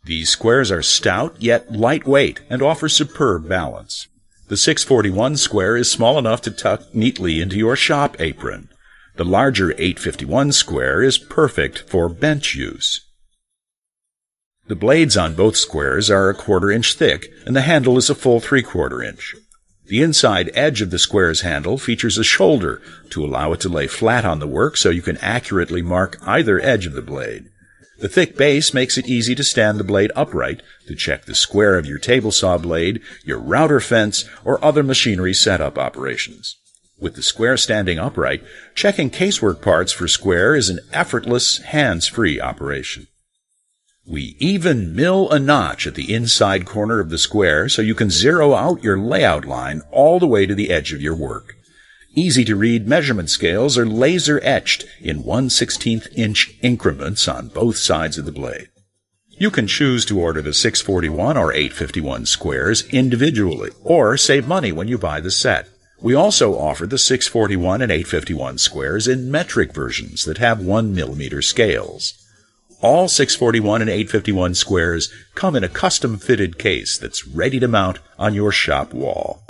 These squares are stout yet lightweight and offer superb balance. The 641 square is small enough to tuck neatly into your shop apron. The larger 851 square is perfect for bench use. The blades on both squares are a 1/4 inch thick, and the handle is a full 3/4 inch. The inside edge of the square's handle features a shoulder to allow it to lay flat on the work so you can accurately mark either edge of the blade. The thick base makes it easy to stand the blade upright to check the square of your table saw blade, your router fence, or other machinery setup operations. With the square standing upright, checking casework parts for square is an effortless, hands-free operation. We even mill a notch at the inside corner of the square so you can zero out your layout line all the way to the edge of your work. Easy-to-read measurement scales are laser-etched in 1/16 inch increments on both sides of the blade. You can choose to order the 641 or 851 squares individually, or save money when you buy the set. We also offer the 641 and 851 squares in metric versions that have 1 millimeter scales. All 641 and 851 squares come in a custom-fitted case that's ready to mount on your shop wall.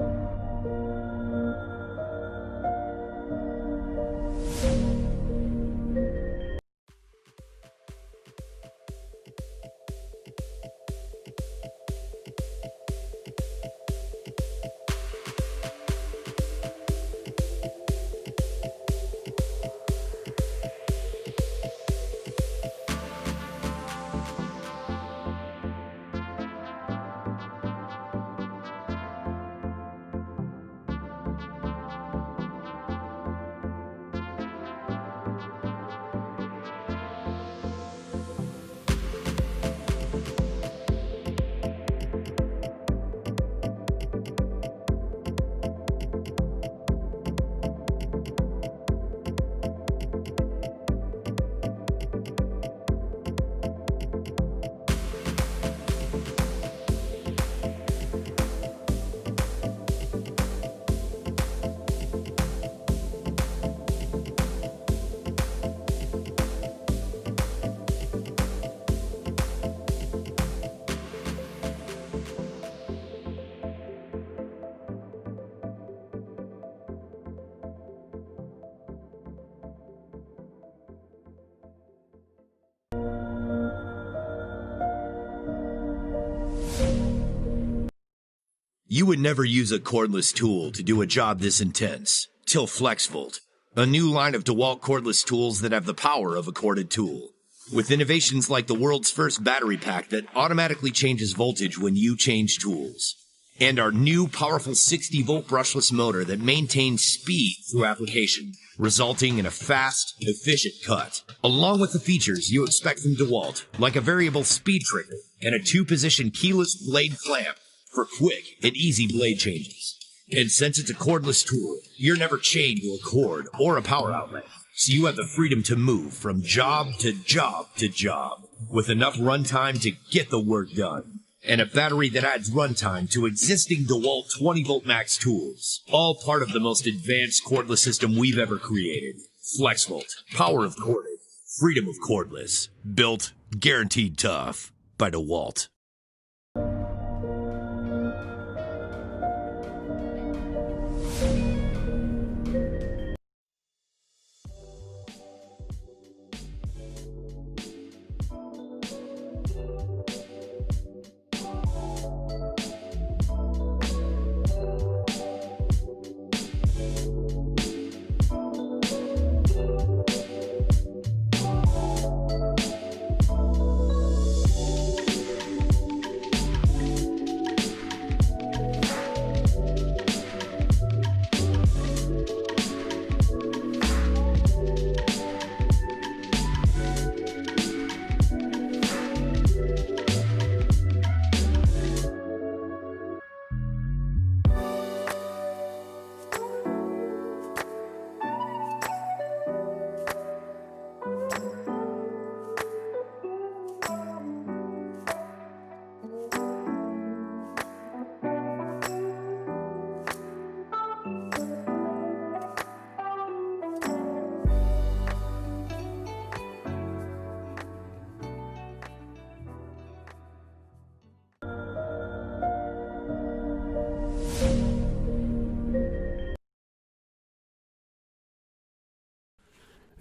You would never use a cordless tool to do a job this intense, till FLEXVOLT, a new line of DeWalt cordless tools that have the power of a corded tool. With innovations like the world's first battery pack that automatically changes voltage when you change tools. And our new powerful 60-volt brushless motor that maintains speed through application, resulting in a fast, efficient cut. Along with the features you expect from DeWalt, like a variable speed trigger and a 2-position keyless blade clamp for quick and easy blade changes. And since it's a cordless tool, you're never chained to a cord or a power outlet, so you have the freedom to move from job to job to job, with enough runtime to get the work done. And a battery that adds runtime to existing DeWalt 20-volt max tools. All part of the most advanced cordless system we've ever created. FLEXVOLT. Power of corded. Freedom of cordless. Built, guaranteed tough. By DeWalt.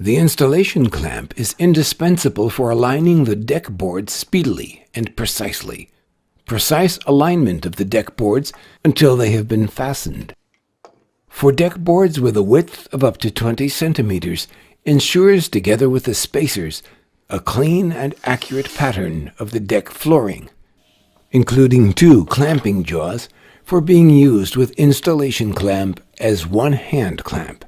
The installation clamp is indispensable for aligning the deck boards speedily and precisely. Precise alignment of the deck boards until they have been fastened. For deck boards with a width of up to 20 centimeters, ensures, together with the spacers, a clean and accurate pattern of the deck flooring, including 2 clamping jaws for being used with installation clamp as one hand clamp.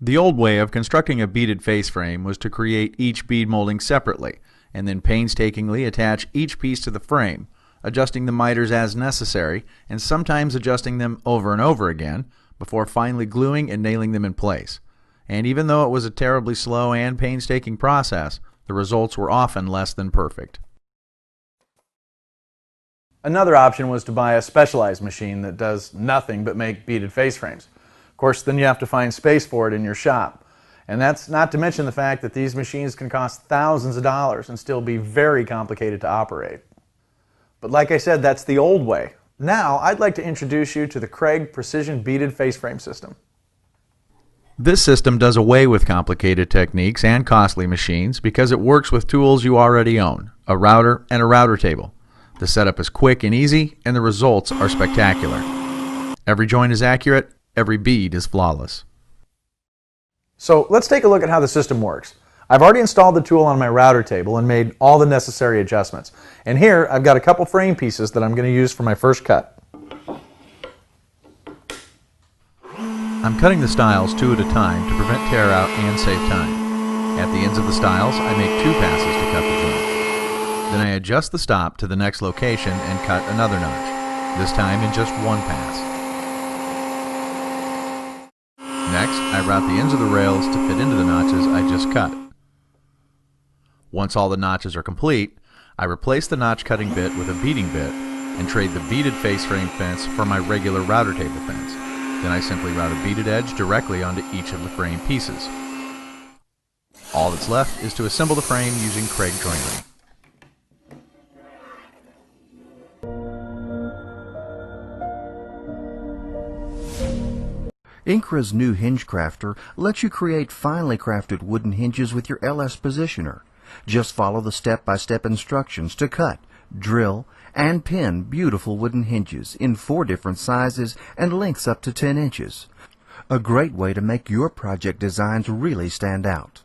The old way of constructing a beaded face frame was to create each bead molding separately, and then painstakingly attach each piece to the frame, adjusting the miters as necessary, and sometimes adjusting them over and over again, before finally gluing and nailing them in place. And even though it was a terribly slow and painstaking process, the results were often less than perfect. Another option was to buy a specialized machine that does nothing but make beaded face frames. Of course, then you have to find space for it in your shop. And that's not to mention the fact that these machines can cost thousands of dollars and still be very complicated to operate. But like I said, that's the old way. Now, I'd like to introduce you to the Craig Precision Beaded Face Frame System. This system does away with complicated techniques and costly machines because it works with tools you already own, a router and a router table. The setup is quick and easy, and the results are spectacular. Every joint is accurate, every bead is flawless. So let's take a look at how the system works. I've already installed the tool on my router table and made all the necessary adjustments. And here I've got a couple frame pieces that I'm going to use for my first cut. I'm cutting the stiles 2 at a time to prevent tear out and save time. At the ends of the stiles, I make 2 passes to cut the joint. Then I adjust the stop to the next location and cut another notch, this time in just 1 pass. Next, I route the ends of the rails to fit into the notches I just cut. Once all the notches are complete, I replace the notch cutting bit with a beading bit and trade the beaded face frame fence for my regular router table fence. Then I simply route a beaded edge directly onto each of the frame pieces. All that's left is to assemble the frame using Craig joinery. Incra's new HingeCrafter lets you create finely crafted wooden hinges with your LS positioner. Just follow the step-by-step instructions to cut, drill, and pin beautiful wooden hinges in 4 different sizes and lengths up to 10 inches. A great way to make your project designs really stand out.